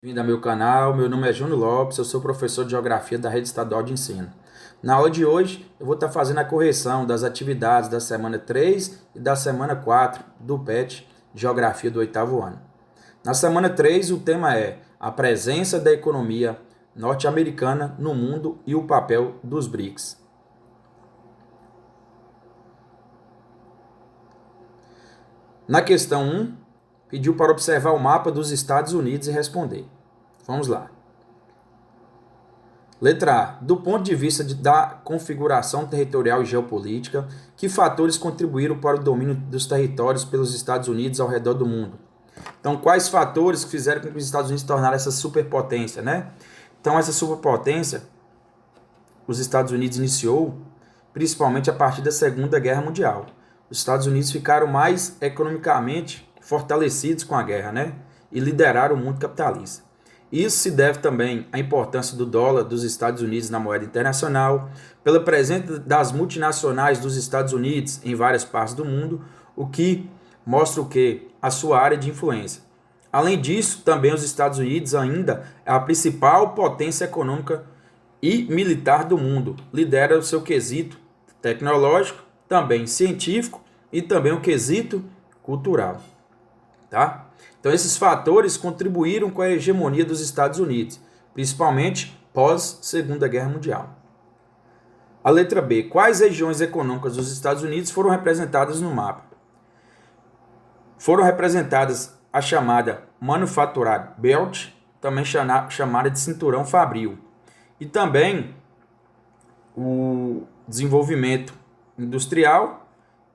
Bem-vindo ao meu canal, meu nome é Júnior Lopes, eu sou professor de Geografia da Rede Estadual de Ensino. Na aula de hoje, eu vou estar fazendo a correção das atividades da semana 3 e da semana 4 do PET Geografia do oitavo ano. Na semana 3, o tema é a presença da economia norte-americana no mundo e o papel dos BRICS. Na questão 1, pediu para observar o mapa dos Estados Unidos e responder. Vamos lá. Letra A. Do ponto de vista da configuração territorial e geopolítica, que fatores contribuíram para o domínio dos territórios pelos Estados Unidos ao redor do mundo? Então, quais fatores fizeram com que os Estados Unidos se tornassem essa superpotência, né? Então, essa superpotência, os Estados Unidos iniciou principalmente a partir da Segunda Guerra Mundial. Os Estados Unidos ficaram mais economicamente fortalecidos com a guerra, né? E lideraram o mundo capitalista. Isso se deve também à importância do dólar dos Estados Unidos na moeda internacional, pela presença das multinacionais dos Estados Unidos em várias partes do mundo, o que mostra o quê? A sua área de influência. Além disso, também os Estados Unidos ainda é a principal potência econômica e militar do mundo. Lidera o seu quesito tecnológico, também científico e também o quesito cultural. Tá? Então, esses fatores contribuíram com a hegemonia dos Estados Unidos, principalmente pós-Segunda Guerra Mundial. A letra B. Quais regiões econômicas dos Estados Unidos foram representadas no mapa? Foram representadas a chamada Manufacturing Belt, também chamada de Cinturão Fabril, e também o desenvolvimento industrial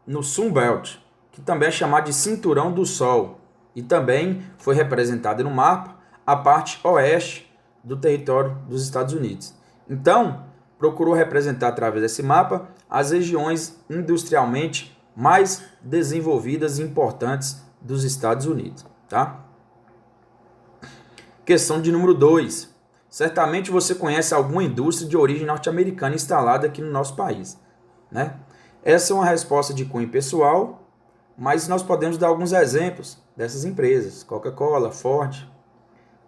no Sun Belt, que também é chamado de Cinturão do Sol, e também foi representada no mapa a parte oeste do território dos Estados Unidos. Então, procurou representar através desse mapa as regiões industrialmente mais desenvolvidas e importantes dos Estados Unidos. Tá? Questão de número 2. Certamente você conhece alguma indústria de origem norte-americana instalada aqui no nosso país, né? Essa é uma resposta de cunho pessoal, mas nós podemos dar alguns exemplos dessas empresas. Coca-Cola, Ford,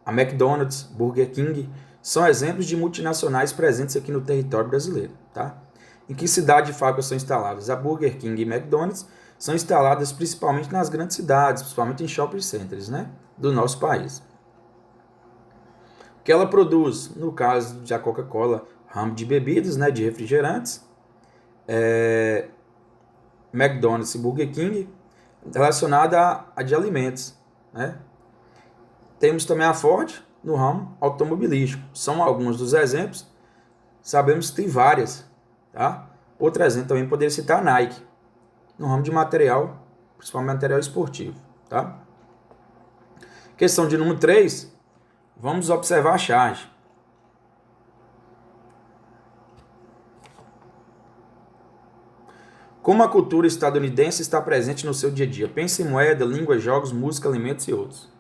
a McDonald's, Burger King, são exemplos de multinacionais presentes aqui no território brasileiro. Tá? Em que cidade de fábricas são instaladas? A Burger King e McDonald's são instaladas principalmente nas grandes cidades, principalmente em shopping centers, né, do nosso país. O que ela produz? No caso da Coca-Cola, ramo de bebidas, né, de refrigerantes, McDonald's e Burger King, relacionada a de alimentos, né? Temos também a Ford no ramo automobilístico. São alguns dos exemplos. Sabemos que tem várias, tá? Outro exemplo também poderia citar a Nike, no ramo de material, principalmente material esportivo, tá? Questão de número 3. Vamos observar a charge. Como a cultura estadunidense está presente no seu dia a dia? Pense em moeda, língua, jogos, música, alimentos e outros.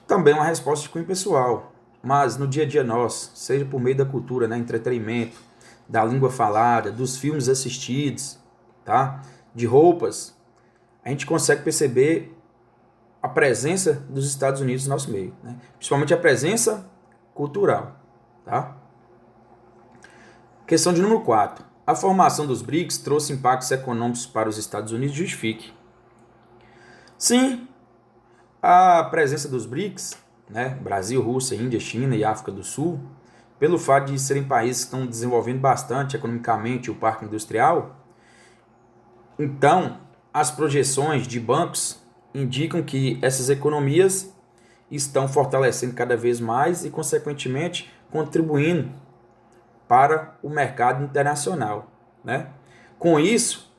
Também uma resposta de cunho pessoal, mas no dia a dia nosso, seja por meio da cultura, né, entretenimento, da língua falada, dos filmes assistidos, tá? De roupas, a gente consegue perceber a presença dos Estados Unidos no nosso meio, né? Principalmente a presença cultural. Tá? Questão de número 4. A formação dos BRICS trouxe impactos econômicos para os Estados Unidos? Justifique. Sim, a presença dos BRICS, né, Brasil, Rússia, Índia, China e África do Sul, pelo fato de serem países que estão desenvolvendo bastante economicamente o parque industrial, então as projeções de bancos indicam que essas economias estão fortalecendo cada vez mais e, consequentemente, contribuindo para o mercado internacional, né? Com isso,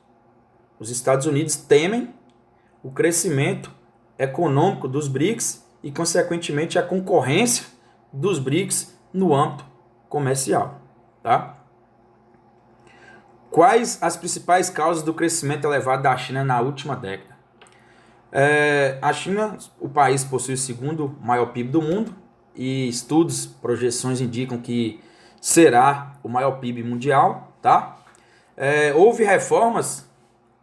os Estados Unidos temem o crescimento econômico dos BRICS e, consequentemente, a concorrência dos BRICS no âmbito comercial. Tá? Quais as principais causas do crescimento elevado da China na última década? A China, o país possui o segundo maior PIB do mundo e estudos, projeções indicam que será o maior PIB mundial. Tá? Houve reformas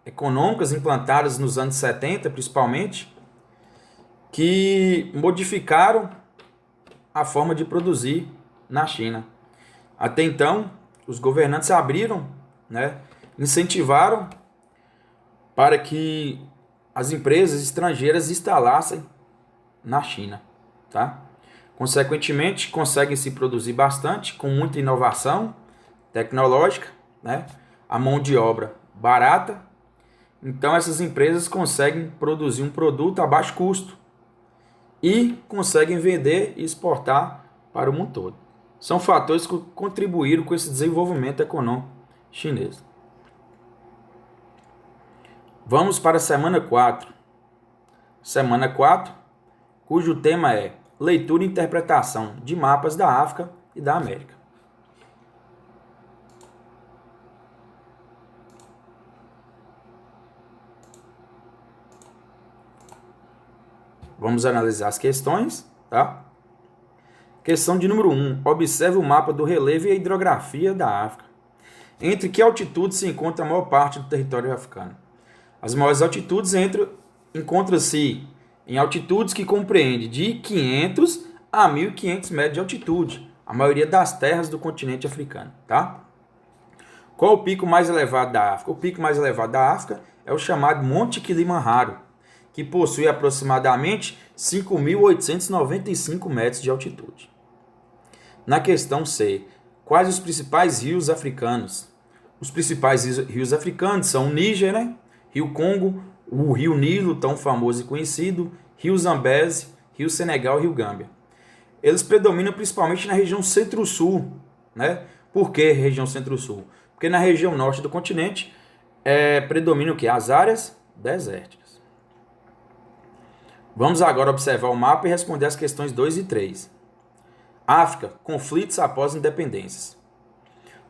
econômicas implantadas nos anos 70, principalmente, que modificaram a forma de produzir na China. Até então, os governantes abriram, né, incentivaram para que as empresas estrangeiras instalassem na China, tá? Consequentemente, conseguem se produzir bastante, com muita inovação tecnológica, né? A mão de obra barata. Então, essas empresas conseguem produzir um produto a baixo custo e conseguem vender e exportar para o mundo todo. São fatores que contribuíram com esse desenvolvimento econômico chinês. Vamos para a semana 4. Semana 4, cujo tema é leitura e interpretação de mapas da África e da América. Vamos analisar as questões, tá? Questão de número 1. Observe o mapa do relevo e a hidrografia da África. Entre que altitude se encontra a maior parte do território africano? As maiores altitudes encontram-se em altitudes que compreendem de 500 a 1.500 metros de altitude, a maioria das terras do continente africano, tá? Qual o pico mais elevado da África? O pico mais elevado da África é o chamado Monte Kilimanjaro, que possui aproximadamente 5.895 metros de altitude. Na questão C, quais os principais rios africanos? Os principais rios africanos são o Níger, né? Rio Congo, o Rio Nilo, tão famoso e conhecido, Rio Zambeze, Rio Senegal e Rio Gâmbia. Eles predominam principalmente na região centro-sul, né? Por que região centro-sul? Porque na região norte do continente predomina o quê? As áreas desérticas. Vamos agora observar o mapa e responder as questões 2 e 3. África, conflitos após independências.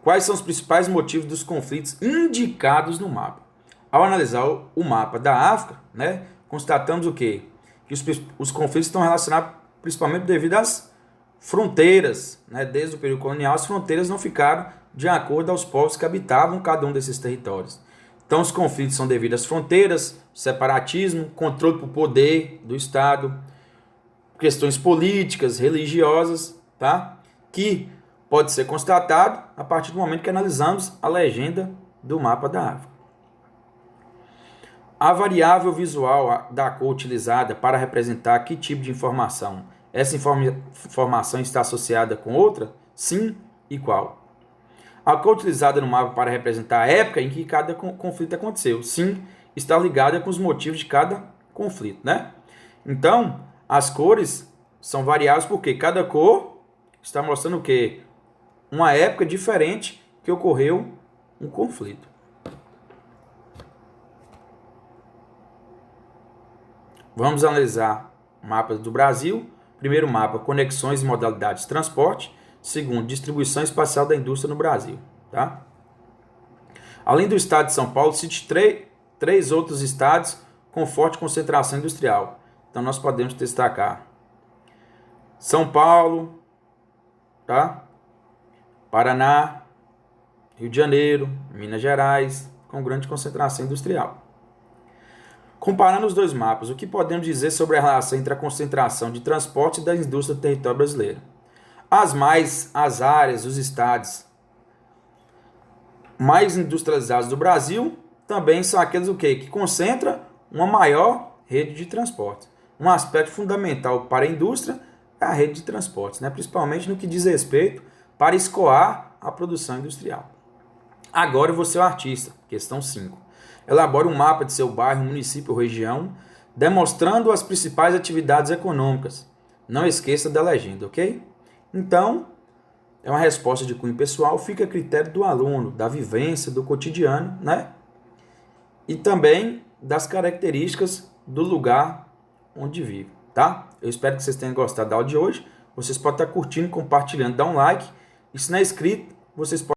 Quais são os principais motivos dos conflitos indicados no mapa? Ao analisar o mapa da África, né, constatamos o quê? Que os conflitos estão relacionados principalmente devido às fronteiras, né? Desde o período colonial, as fronteiras não ficaram de acordo aos povos que habitavam cada um desses territórios. Então, os conflitos são devido às fronteiras, separatismo, controle por poder do Estado, questões políticas, religiosas, tá? Que pode ser constatado a partir do momento que analisamos a legenda do mapa da África. A variável visual da cor utilizada para representar que tipo de informação? Essa informação está associada com outra? Sim, e qual? A cor utilizada no mapa para representar a época em que cada conflito aconteceu. Sim, está ligada com os motivos de cada conflito, né? Então, as cores são variáveis porque cada cor está mostrando o quê? Uma época diferente que ocorreu um conflito. Vamos analisar mapas do Brasil. Primeiro mapa, conexões e modalidades de transporte. Segundo, distribuição espacial da indústria no Brasil. Tá? Além do estado de São Paulo, cite três outros estados com forte concentração industrial. Então, nós podemos destacar São Paulo, tá? Paraná, Rio de Janeiro, Minas Gerais, com grande concentração industrial. Comparando os dois mapas, o que podemos dizer sobre a relação entre a concentração de transporte e da indústria do território brasileiro? As áreas, os estados mais industrializados do Brasil também são aqueles que concentram uma maior rede de transporte. Um aspecto fundamental para a indústria é a rede de transportes, né? Principalmente no que diz respeito para escoar a produção industrial. Agora eu vou ser o artista, questão 5. Elabore um mapa de seu bairro, município ou região, demonstrando as principais atividades econômicas. Não esqueça da legenda, ok? Então, é uma resposta de cunho pessoal, fica a critério do aluno, da vivência, do cotidiano, né? E também das características do lugar onde vive, tá? Eu espero que vocês tenham gostado da aula de hoje. Vocês podem estar curtindo, compartilhando, dá um like. E se não é inscrito, vocês podem